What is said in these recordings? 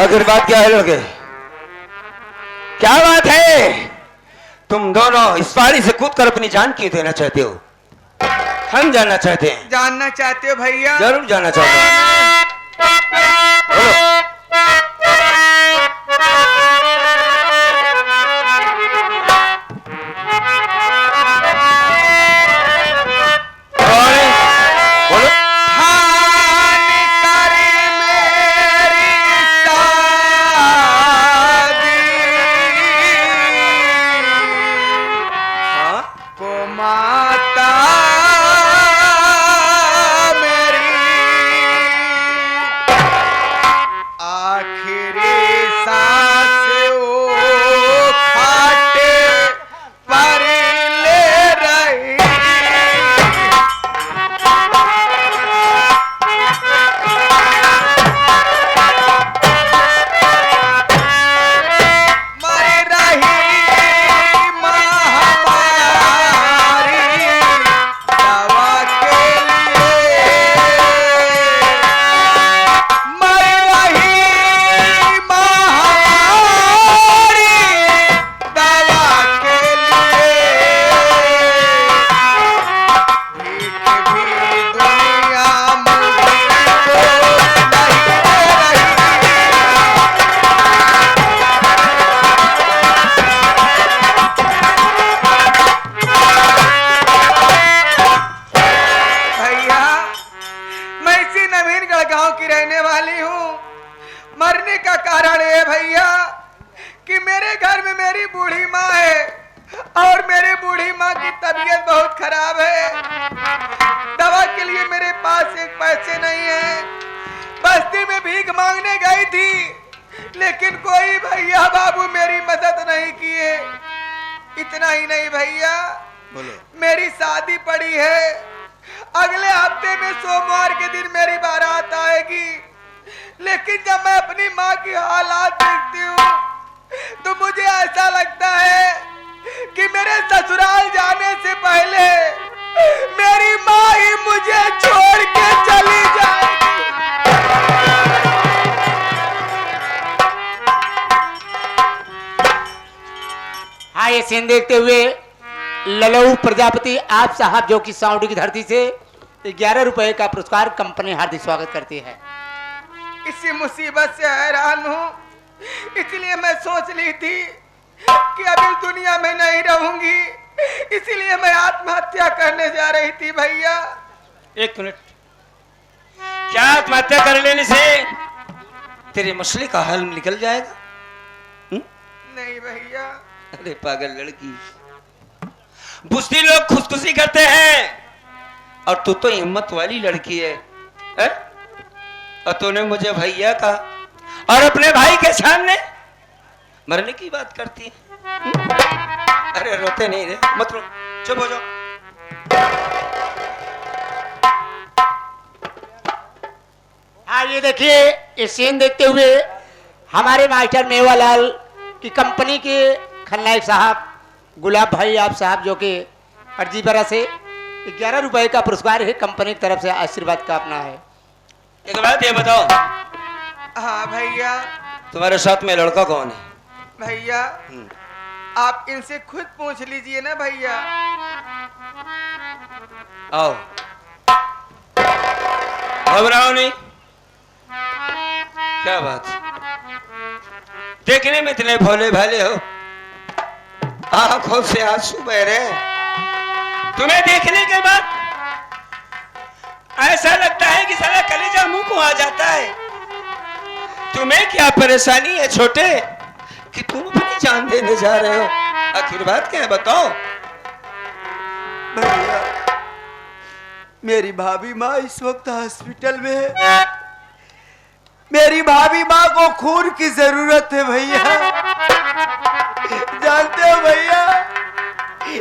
आखिर बात क्या है लड़के? क्या बात है? तुम दोनों इस पहाड़ी से कूद कर अपनी जान क्यों देना चाहते हो? हम जानना चाहते हैं। जानना चाहते हो भैया? जरूर जानना चाहते हैं। बोलो। मरने का कारण है भैया कि मेरे घर में मेरी बूढ़ी माँ है और मेरी बूढ़ी माँ की तबीयत बहुत खराब है। दवा के लिए मेरे पास एक पैसे नहीं है। बस्ती में भीख मांगने गई थी लेकिन कोई भैया बाबू मेरी मदद नहीं किए। इतना ही नहीं भैया, मेरी शादी पड़ी है। अगले हफ्ते में सोमवार के दिन मेरी बारात आएगी, लेकिन जब मैं अपनी माँ की हालात देखती हूँ तो मुझे ऐसा लगता है कि मेरे ससुराल जाने से पहले मेरी माँ ही मुझे छोड़ के चली जाएगी। हाँ, ये सीन देखते हुए ललऊ प्रजापति आप साहब जो कि साउंड की धरती से 11 रुपए का पुरस्कार कंपनी हार्दिक स्वागत करती है। इसी मुसीबत से हैरान हूँ, इसलिए मैं सोच ली थी कि अब इस दुनिया में नहीं रहूंगी, इसीलिए मैं आत्महत्या करने जा रही थी। भैया एक मिनट, क्या आत्महत्या कर लेने से तेरे मसले का हल निकल जाएगा? नहीं भैया। अरे पागल लड़की, बुज़दिल लोग खुदकुशी करते हैं और तू तो हिम्मत वाली लड़की है, और तूने मुझे भैया कहा और अपने भाई के सामने मरने की बात करती है। अरे रोते नहीं रे, मत रो, चुप हो जाओ। हाँ, ये देखिए, ये सीन देखते हुए हमारे मास्टर मेवालाल की कंपनी के खलनायक साहब गुलाब भाई आप साहब जो कि अर्जी बरा से 11 रुपए का पुरस्कार है कंपनी की तरफ से आशीर्वाद का अपना है। एक बात ये बताओ। हाँ भैया। तुम्हारे साथ में लड़का कौन है? भैया आप इनसे खुद पूछ लीजिए ना भैया। आओ, घबराओ नहीं। क्या बात, देखने में इतने भोले भाले हो, आंखों से आंसू बह रहे। तुम्हें देखने के बाद ऐसा लगता है कि सारा कलेजा मुंह को आ जाता है। तुम्हें क्या परेशानी है छोटे कि तुम अपनी जान देने जा रहे हो? आखिर बात क्या है, बताओ। भैया मेरी भाभी माँ इस वक्त हॉस्पिटल में है। मेरी भाभी माँ को खून की जरूरत है भैया। जानते हो भैया,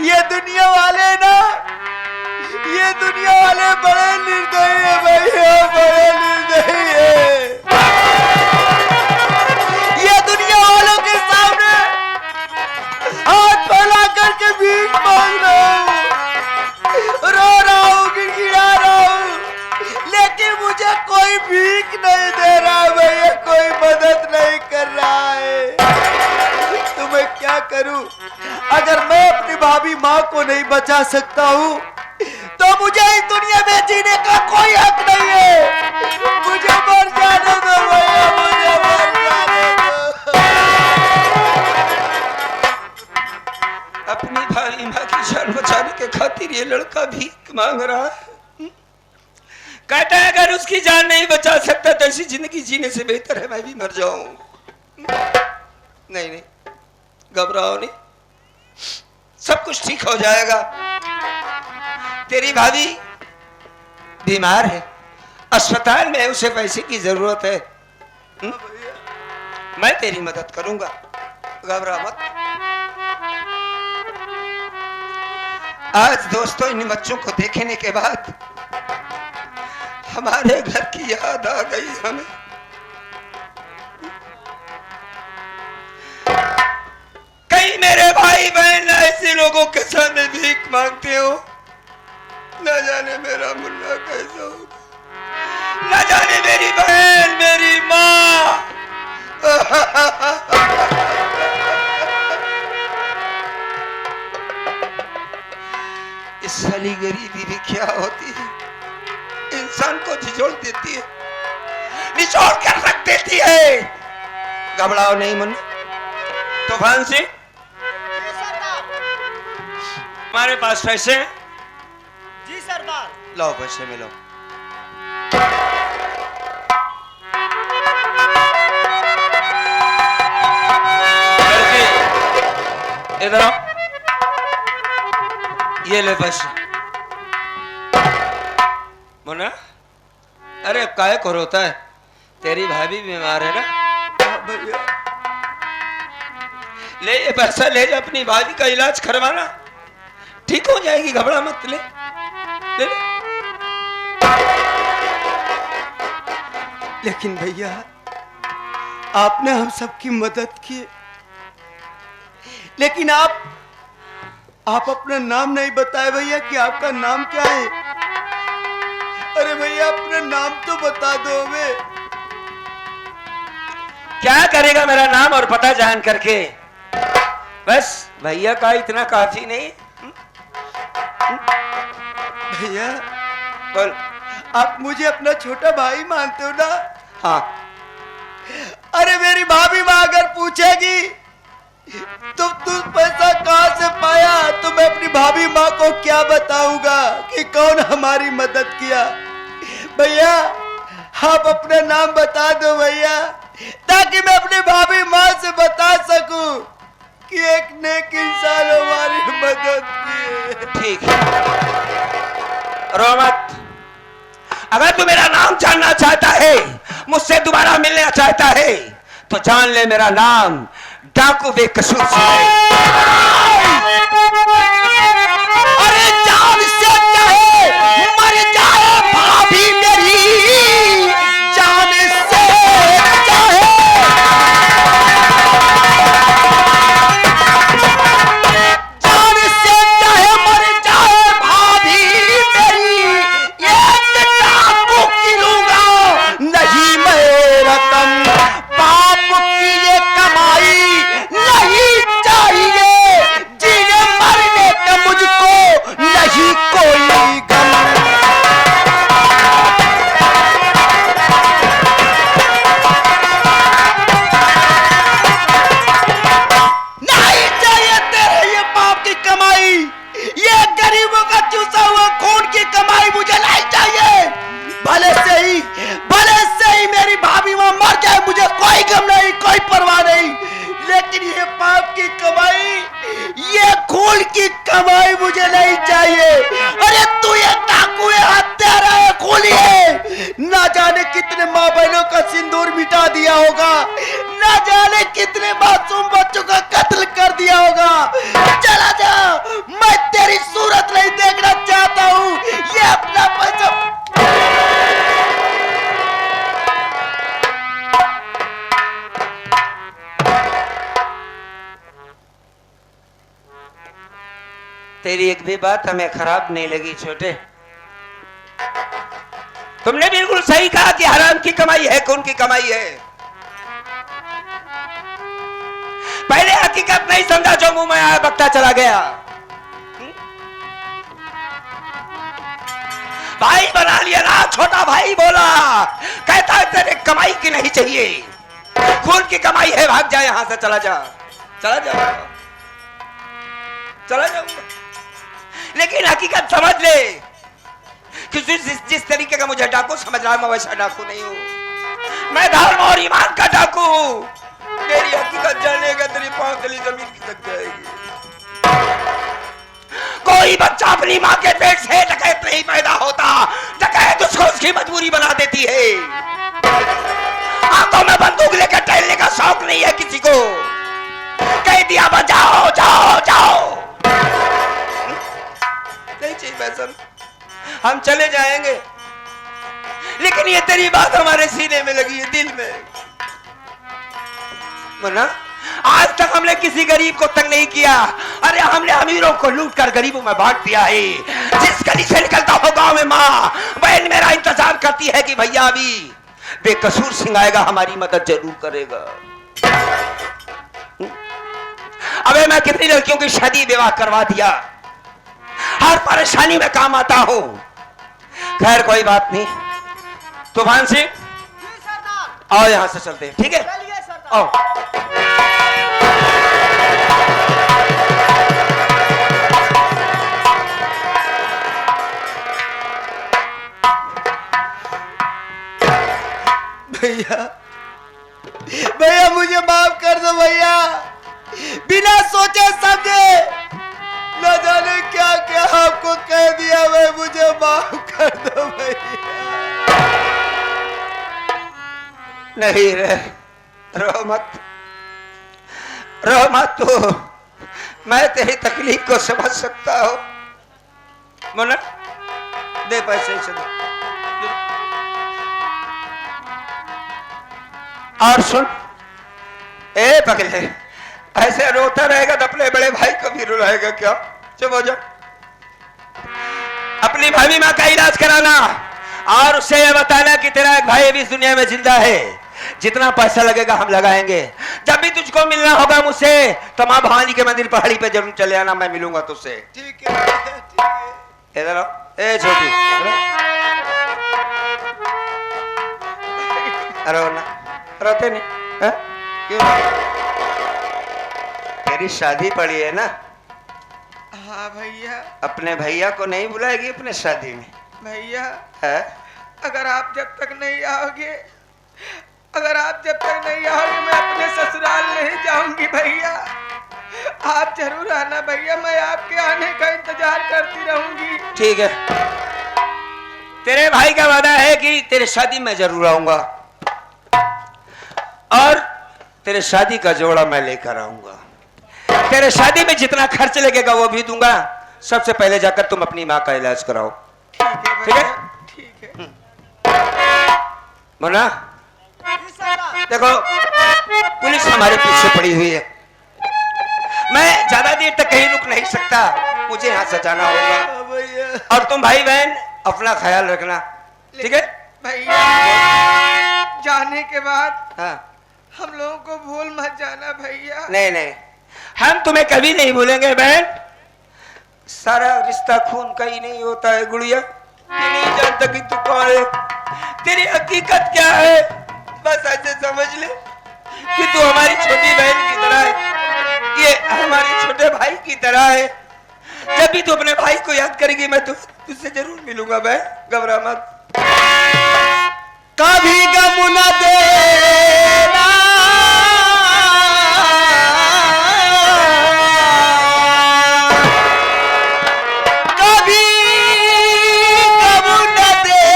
ये दुनिया वाले ना, ये दुनिया वाले बड़े निर्दयी है भैया, बड़े निर्दयी है। ये दुनिया वालों के सामने हाथ फैला करके भीख मांग रहा हूँ, रो रहा हूँ, गिड़गिड़ा रहा हूँ, लेकिन मुझे कोई भीख नहीं दे रहा भैया, कोई मदद नहीं भाभी माँ को नहीं बचा सकता हूँ तो मुझे इस दुनिया में जीने का कोई हक नहीं है। मुझे मर जाने दो भैया, मुझे मर जाने दो। अपनी भाई माँ की जान बचाने के खातिर ये लड़का भीख मांग रहा है। कहता है अगर उसकी जान नहीं बचा सकता तो ऐसी जिंदगी जीने से बेहतर है मैं भी मर जाऊं। नहीं नहीं, घबराओ नहीं, सब कुछ ठीक हो जाएगा। तेरी भाभी बीमार है, अस्पताल में है, उसे पैसे की जरूरत है। मैं तेरी मदद करूंगा, घबरा मत। आज दोस्तों इन बच्चों को देखने के बाद हमारे घर की याद आ गई हमें। कई मेरे भाई बहन ऐसे लोगों के सामने भीख मांगते हो, न जाने मेरा मुन्ना कैसा होगा, न जाने मेरी बहन मेरी माँ। इस साली गरीबी भी क्या होती है, इंसान को झिझोड़ देती है, निचोड़ कर रख देती है। घबराओ नहीं मुन्ना। तूफान सिंह, हमारे पास पैसे हैं? जी सरदार। लाओ पैसे मिलो। इधर आओ, ये ले पैसे। मुन्ना, अरे काय को रोता है, तेरी भाभी बीमार है ना भैया, ले ये पैसा ले जा, अपनी भाभी का इलाज करवाना, ठीक हो जाएगी, घबरा मत। ले ले, ले। लेकिन भैया आपने हम सबकी मदद की, लेकिन आप अपना नाम नहीं बताए भैया कि आपका नाम क्या है। अरे भैया अपना नाम तो बता दो हमें। क्या करेगा मेरा नाम और पता जान करके, बस भैया का इतना काफी नहीं। भैया बोल। आप मुझे अपना छोटा भाई मानते हो ना? हाँ। अरे मेरी भाभी माँ अगर पूछेगी तो तू पैसा कहाँ से पाया, तो मैं अपनी भाभी माँ को क्या बताऊंगा कि कौन हमारी मदद किया। भैया आप अपना नाम बता दो भैया, ताकि मैं अपनी भाभी माँ से बता सकूं कि एक नेक इंसान हमारी मदद की। ठीक है, रो मत। अगर तू मेरा नाम जानना चाहता है, मुझसे दोबारा मिलना चाहता है, तो जान ले मेरा नाम डाकू बेकसूर से है। अरे जान से चाहे मर जाए भाभी मेरी, जान से चाहे, जान से चाहे मर जाए भाभी मेरी, एक डाकू की लूंगा नहीं मैं रकम, बाप की ये कमाई नहीं चाहिए, जीने मरने का मुझको नहीं कोई गम। नहीं चाहिए तेरे ये बाप की कमाई, ये गरीबों का चूसा हुआ खून की कमाई मुझे नहीं चाहिए। भले से ही मेरी भाभी मां मर जाए, मुझे कोई गम नहीं, कोई परवाह नहीं, लेकिन ये पाप की कमाई, ये खून की कमाई मुझे नहीं चाहिए। अरे तू ये डाकू है, हत्यारा है, खूनी है, ना जाने कितने माँ बहनों का सिंदूर मिटा दिया होगा, ना जाने कितने मासूम बच्चों का कत्ल कर दिया होगा। चला जा, मैं तेरी सूरत नहीं देखना चाहता हूँ। ये अपना पैसा तेरी एक भी बात हमें खराब नहीं लगी छोटे। तुमने बिल्कुल सही कहा कि हराम की कमाई है, खून की कमाई है। पहले हकीकत नहीं समझा, जो मुंह में आया बकता चला गया। भाई बना लिया ना, छोटा भाई बोला, कहता है तेरे कमाई की नहीं चाहिए, खून की कमाई है, भाग जा यहां से, चला जा, चला जा, चला जाऊंगा। लेकिन हकीकत समझ ले कि जिस तरीके का मुझे डाकू समझ रहा है, मैं वैसा डाकू नहीं हूं। मैं धर्म और ईमान का डाकू। तेरी हकीकत जानने का तेरी पांव तली जमीन खिसक जाएगी। कोई बच्चा अपनी माँ के पेट से डकैत नहीं पैदा होता, डकैत उसको उसकी मजबूरी बना देती है। आंखों में बंदूक लेकर टहलने का शौक नहीं है किसी को, कह दिया बजाओ जाओ जाओ, नहीं चाहिए फैसल, हम चले जाएंगे, लेकिन ये तेरी बात हमारे सीने में लगी है, दिल में। मुन्ना, आज तक हमने किसी गरीब को तंग नहीं किया, अरे हमने अमीरों को लूट कर गरीबों में बांट दिया है। जिस गली से निकलता हो गांव में माँ बहन मेरा इंतजार करती है कि भैया अभी बेकसूर सिंह आएगा, हमारी मदद जरूर करेगा। अबे मैं कितनी लड़कियों की शादी विवाह करवा दिया, हर परेशानी में काम आता हूं। खैर कोई बात नहीं, तूफान सिंह आओ यहां से चलते हैं, ठीक है? आओ। भैया भैया मुझे माफ कर दो भैया, बिना सोचे समझे न जाने क्या क्या आपको कह दिया, भाई मुझे माफ कर दो भैया। नहीं रे, रो मत, रो मत, तो मैं तेरी तकलीफ को समझ सकता हूं। मुन्ना दे पैसे से दे। और सुन, ए पगले, ऐसे रोता रहेगा तो अपने बड़े भाई को भी रुलाएगा क्या? चुप हो जा। अपनी भाभी माँ का इलाज कराना और उससे यह बताना कि तेरा एक भाई भी इस दुनिया में जिंदा है। जितना पैसा लगेगा हम लगाएंगे। जब भी तुझको मिलना होगा मुझसे तो माँ भवानी के मंदिर पहाड़ी पे जरूर चले आना, मैं मिलूंगा तुझसे। ठीक है ठीक है। इधर आओ, ए छोटी, अरे ना रोते नहीं है? क्यों? तेरी शादी पड़ी है ना? हाँ भैया। अपने भैया को नहीं बुलाएगी अपने शादी में? भैया है? अगर आप जब तक नहीं आओगे, अगर आप जब तक नहीं आओगे मैं अपने ससुराल नहीं जाऊंगी भैया। आप जरूर आना भैया, मैं आपके आने का इंतजार करती रहूंगी। ठीक है, तेरे भाई का वादा है कि तेरे शादी में जरूर आऊंगा और तेरे शादी का जोड़ा मैं लेकर आऊंगा। तेरे शादी में जितना खर्च लगेगा वो भी दूंगा। सबसे पहले जाकर तुम अपनी माँ का इलाज कराओ। ठीक है ठीक है। मुन्ना देखो, पुलिस हमारे पीछे पड़ी हुई है, मैं ज्यादा देर तक कहीं रुक नहीं सकता, मुझे यहाँ से जाना होगा। भैया और तुम भाई बहन अपना ख्याल रखना, ठीक है? भैया जाने के बाद हाँ। हम लोगों को भूल मत जाना भैया। नहीं नहीं, हम तुम्हें कभी नहीं भूलेंगे बहन। सारा रिश्ता खून का ही नहीं होता है गुड़िया। ये नहीं जानता कि तू कौन है, तेरी हकीकत क्या है, बस ऐसे समझ ले कि तू हमारी छोटी बहन की तरह है, ये हमारे छोटे भाई की तरह है। जब भी तू अपने भाई को याद करेगी मैं तुझसे जरूर मिलूंगा बहन, घबरा मत। कभी गम न देना कभी गम न देना,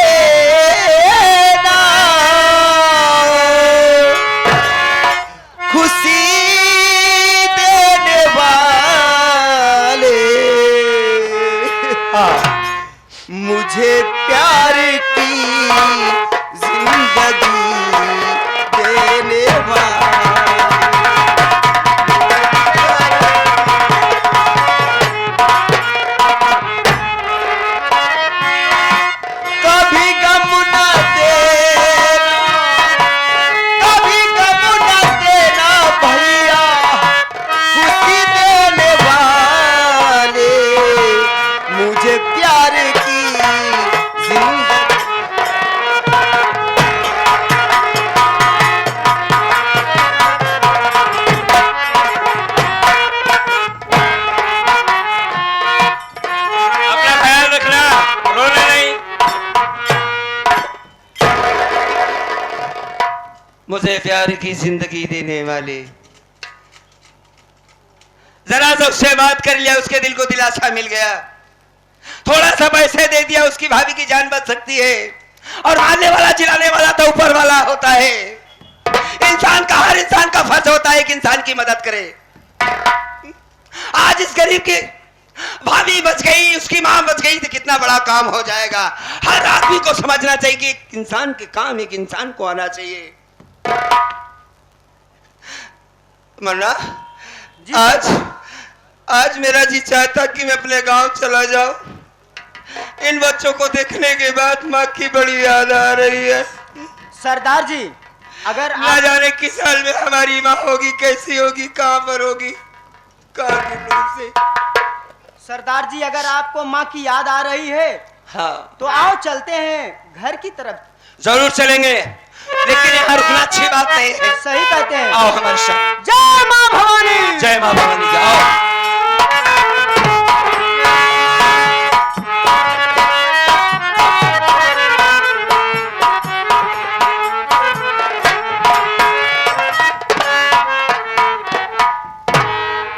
खुशी देने वाले मुझे प्यार की जिंदगी देने कभी गम न देना, कभी गम न देना भैया, खुशी देने वाले मुझे प्यार की मुझे प्यार की जिंदगी देने वाले। जरा सा उससे बात कर लिया, उसके दिल को दिलासा मिल गया। थोड़ा सा पैसे दे दिया, उसकी भाभी की जान बच सकती है। और मारने वाला चिल्लाने वाला तो ऊपर वाला होता है। इंसान का, हर इंसान का फर्ज होता है कि इंसान की मदद करे। आज इस गरीब की भाभी बच गई, उसकी मां बच गई तो कितना बड़ा काम हो जाएगा। हर आदमी को समझना चाहिए कि एक इंसान के काम एक इंसान को आना चाहिए। मन्ना, आज मेरा जी चाहता कि मैं अपने गांव चला जाऊं। इन बच्चों को देखने के बाद माँ की बड़ी याद आ रही है। सरदार जी, अगर ना जाने किस साल में हमारी माँ होगी, कैसी होगी, कहाँ पर होगी, कहाँ की दूर से। सरदार जी, अगर आपको माँ की याद आ रही है, हाँ तो आओ चलते हैं घर की तरफ। जरूर चलेंगे, लेकिन यहाँ रुकना अच्छी बात नहीं है। सही कहते हैं। आओ हमारे साथ। जय माँ भवानी। जय माँ भवानी की, आओ।